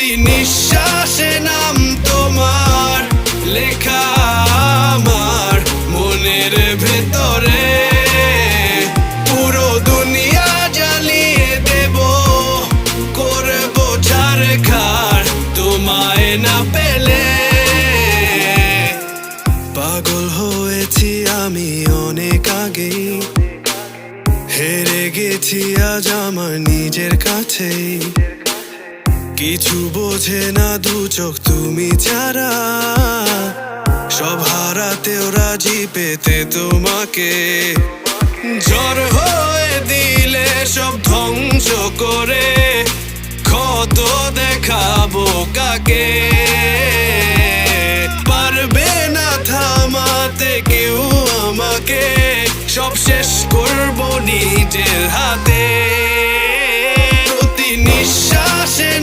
প্রতি নিঃশ্বাসে নাম তোমার লেখা আমার মনের ভেতরে। পুরো দুনিয়া জ্বালিয়ে দেব, করব ছারখার তোমায় না পেলে। পাগল হয়েছি আমি অনেক আগেই, হেরে গেছি আজ আমার নিজের কাছেই। কিছু বোঝে না দু চোখ তুমি ছাড়া, সব হারাতেও রাজি পেতে তোমাকে। ঝড় হয়ে দিলে সব ধ্বংস করে, ক্ষত দেখাবো কাকে। পারবে না থামাতে কেউ আমাকে, সব শেষ করবো নিজের হাতে।